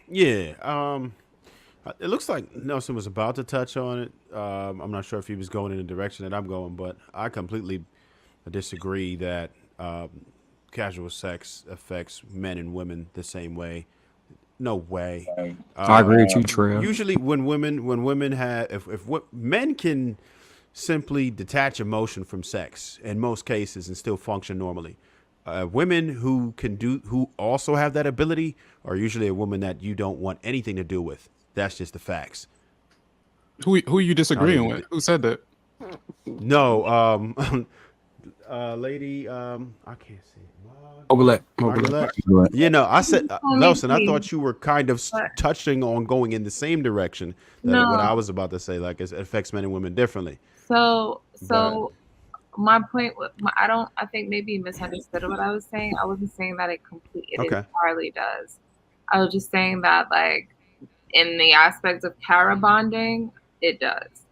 Yeah. It looks like Nelson was about to touch on it. I'm not sure if he was going in the direction that I'm going, but I completely disagree that casual sex affects men and women the same way. No way. I agree with you, Trail. Usually, when women have, if what men can simply detach emotion from sex in most cases and still function normally. Women who also have that ability are usually a woman that you don't want anything to do with. That's just the facts. Who are you I'll leave disagreeing it with? at Who said that? no. Lady, I can't see it. Mogulette. Margaret. You know, I said, Tell me, Nelson, I please. thought you were kind of But touching on going in the same direction that what I no. was about to say, like it affects men and women differently. So But so my point I don't, I think maybe you misunderstood what I was saying. I wasn't saying that it okay, entirely does. I was just saying that like in the aspect of para bonding, it does.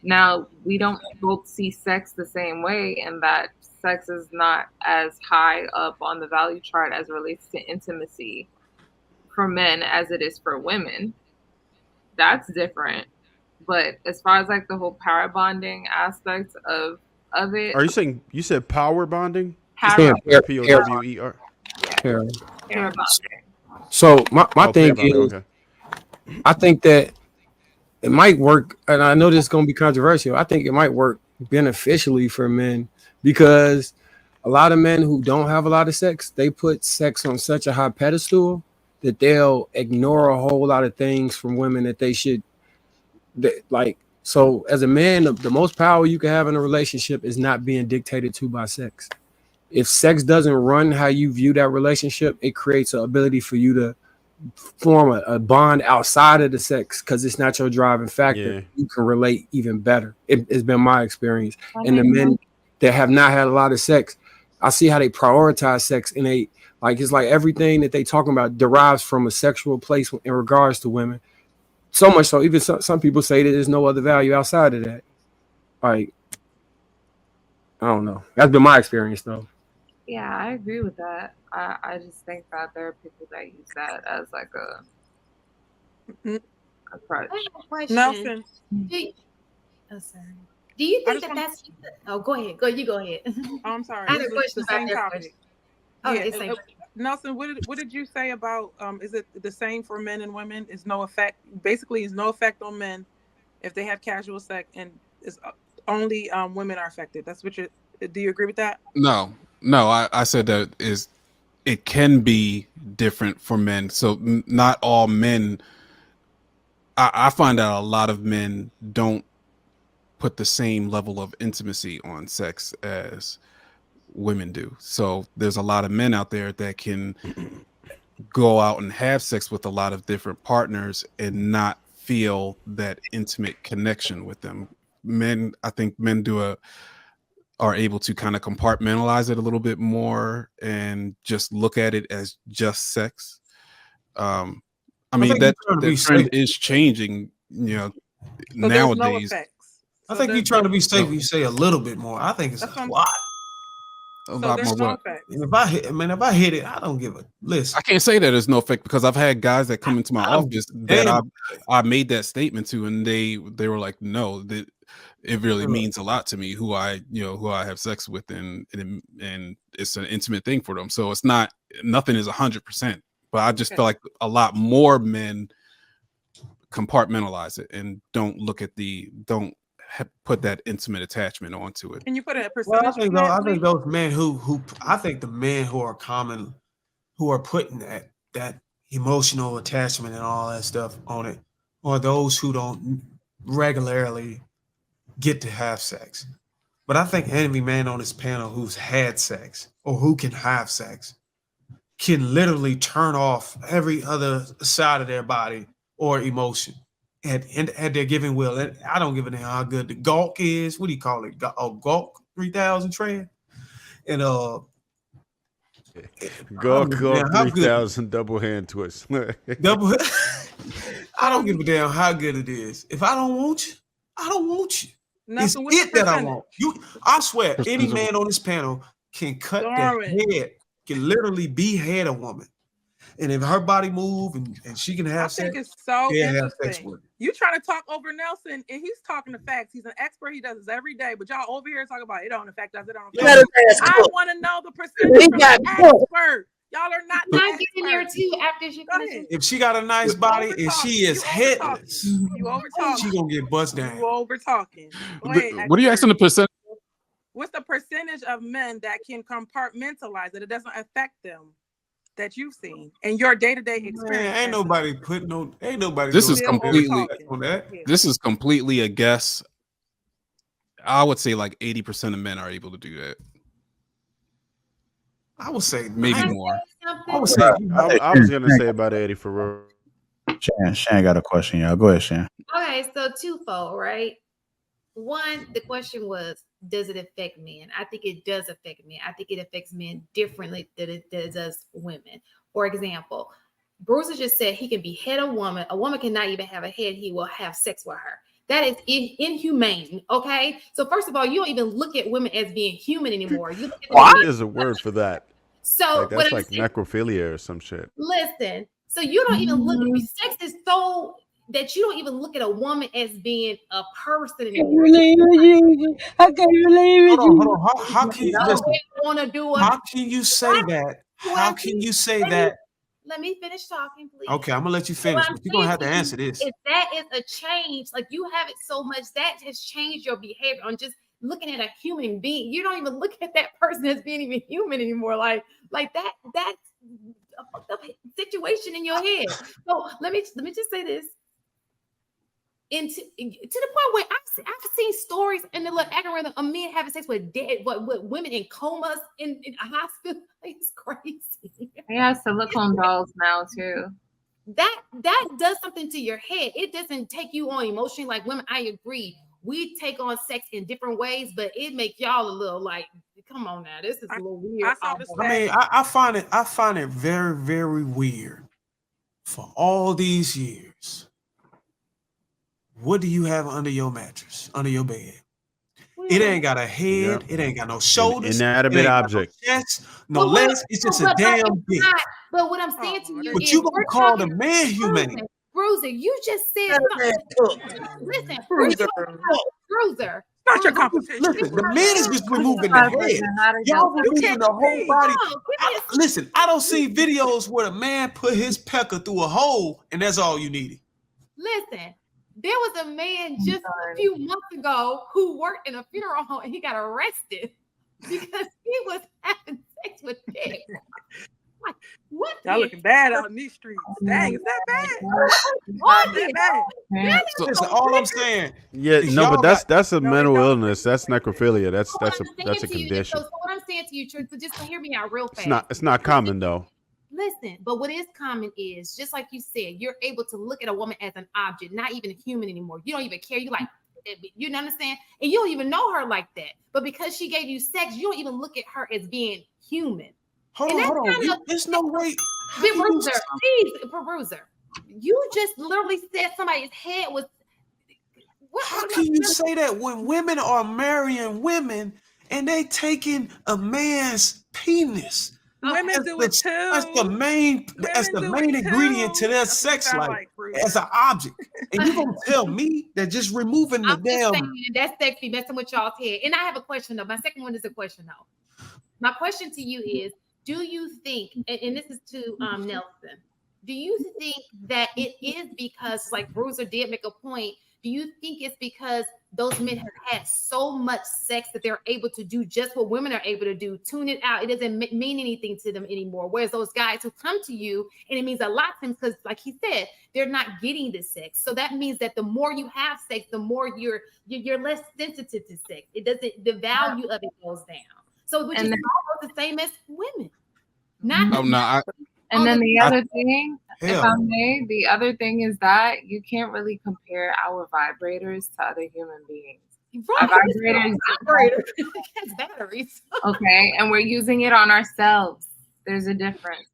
Now we don't both see sex the same way, and that sex is not as high up on the value chart as it relates to intimacy for men as it is for women. That's different. But as far as like the whole para bonding aspect of it, are you saying you said power bonding? She's para, saying P O pair, W E R. yeah, pair. para bonding. So my Oh, pair thing bonding. is, Okay. I think that it might work, and I know this is going to be controversial. I think it might work beneficially for men because a lot of men who don't have a lot of sex, they put sex on such a high pedestal that they'll ignore a whole lot of things from women that they should like. So, as a man, the most power you can have in a relationship is not being dictated to by sex. If sex doesn't run how you view that relationship, it creates an ability for you to form a bond outside of the sex because it's not your driving factor. Yeah. You can relate even better. It's been my experience. That And the makes men sense. that have not had a lot of sex, I see how they prioritize sex and they like it's like everything that they talking about derives from a sexual place in regards to women. So much so, even some people say that there's no other value outside of that. Like, I don't know. That's been my experience though. Yeah, I agree with that. I just think that there are people that use that as like a crutch. I have a question. Nelson, Do you, oh, sorry. Do you I think just that want. that's? Oh, go ahead. Go. You go ahead. Oh, I'm sorry. I had It's a question the about same that question. topic. Oh, Yeah. it's like Nelson, what did you say about is it the same for men and women? Is no effect basically is no effect on men if they have casual sex and is only women are affected. That's what you do you agree with that? No, no. I said that is it can be different for men. So not all men. I find out a lot of men don't put the same level of intimacy on sex as women do. So there's a lot of men out there that can go out and have sex with a lot of different partners and not feel that intimate connection with them. Men, I think men are able to kind of compartmentalize it a little bit more and just look at it as just sex. I mean think you're that trying to that be trend safe. is changing, So there's no nowadays. effects. I So think you're there's trying to be So safe. You say a little bit more. I think it's that's what a I'm lot. a so lot there's more no what? effects. If I hit, man, if I hit it, I don't give a listen. I can't say that there's no effect because I've had guys that come into my I don't give office a that damn. I made that statement to, and they were like, no, that it really means a lot to me who I have sex with, and it's an intimate thing for them. So it's not nothing is 100%, but I just Okay. feel like a lot more men compartmentalize it and don't put that intimate attachment onto it. Can you put a Well, percentage on that, I think please? those men who I think the men who are common who are putting that emotional attachment and all that stuff on it are those who don't regularly get to have sex. But I think any man on this panel who's had sex or who can have sex can literally turn off every other side of their body or emotion at their giving will. And I don't give a damn how good the gawk is. What do you call it? Gawk 3000 trend. And I don't Gawk give a Gawk damn how good 3000 double hand twist. double. I don't give a damn how good it is. If I don't want you, I don't want you. It's Nelson, what's the it that I want. percentage? You, I swear, any Percentage of man on this panel can cut the Darwin. head, can literally behead a woman. and if her body move and she can I have think sex, it's so yeah, have sex interesting. with her. You trying to talk over Nelson, and he's talking the facts. He's an expert. He does this every day. But y'all over here talking about it don't affect us. It don't affect us. I want to know the percentage from the expert. Y'all are not the I get in there expert. too after she Go finishes. ahead. If she got a nice body and she is headless, You over talking. she gonna get bust down. You over talking. Go ahead. What are you asking the percent? What's the percentage of men that can compartmentalize it? It doesn't affect them that you've seen in your day-to-day experience. Man, ain't nobody putting no. Ain't nobody. This doing is Still completely. overtalking. on that. Yeah. This is completely a guess. I would say like 80% of men are able to do that. I would say Maybe Can I more. say something? I would say I was gonna say about 80 for real. Shan got a question, y'all. Go ahead, Shan. Okay, so twofold, right? One, the question was, does it affect men? I think it does affect men. I think it affects men differently than it does women. For example, Bruiser just said he can behead a woman. A woman cannot even have a head. He will have sex with her. That is inhumane. Okay. So first of all, you don't even look at women as being human anymore. You look at them as being- There's a word for that. So Like, that's like necrophilia or some shit. listen, so you don't even look at sex is so that you don't even look at a woman as being a person anymore. I can't believe it. hold on. How can you listen? Want to do How can you say that? How can you say that? Let me finish talking, please. Okay, I'm gonna let you finish, but you're gonna have to answer this. If that is a change, like you have it so much, that has changed your behavior on just looking at a human being. You don't even look at that person as being even human anymore. Like that's a fucked up situation in your head. So let me just say this. And to the point where I've seen stories in the algorithm of men having sex with with women in comas in a hospital. It's crazy. They have silicone dolls now too. That does something to your head. It doesn't take you on emotionally like women. I agree. We take on sex in different ways, but it makes y'all a little like, come on now, this is a little weird. I mean, I find it very, very weird. For all these years, what do you have under your mattress, under your bed? It ain't got a head. It ain't got no shoulders. Inanimate object. No chest, no legs. It's just a damn dick. But what I'm saying to you But is, you gonna call the man humane? Bruiser, you just said listen, Bruiser. Not your competition. Listen, the man is just removing the head. Y'all removing the whole body. Listen, I don't see videos where a man put his pecker through a hole and that's all you needed. Listen, there was a man just a few months ago who worked in a funeral home and he got arrested because he was having sex with pigs. Like, what? Y'all looking bad out in these streets. Dang, is that bad? Listen, all I'm saying. Yeah, no, but that's a mental illness. That's necrophilia. That's a condition. So what I'm saying to you, Truth, but just hear me out real fast. It's not common though. Listen, but what is common is, just like you said, you're able to look at a woman as an object, not even a human anymore. You don't even care. You like, you understand? And you don't even know her like that. But because she gave you sex, you don't even look at her as being human. Hold on. There's no way. Bruiser, you just literally said somebody's head was. How can you say that when women are marrying women and they taking a man's penis? Women do it too. That's the main ingredient to their sex life as an object. And you gonna tell me that just removing the damn that's sexy messing with y'all's head. And I have a question though. My second one is a question though. My question to you is, do you think, and this is to Nelson, do you think that it is because, like Bruiser did make a point, do you think it's because those men have had so much sex that they're able to do just what women are able to do, tune it out? It doesn't mean anything to them anymore. Whereas those guys who come to you, and it means a lot to them because, like he said, they're not getting the sex. So that means that the more you have sex, the more you're less sensitive to sex. It doesn't, the value of it goes down. So which is almost the same as women. And then the other thing, if I may, the other thing is that you can't really compare our vibrators to other human beings. Right. Our vibrators has batteries. Okay, and we're using it on ourselves. There's a difference.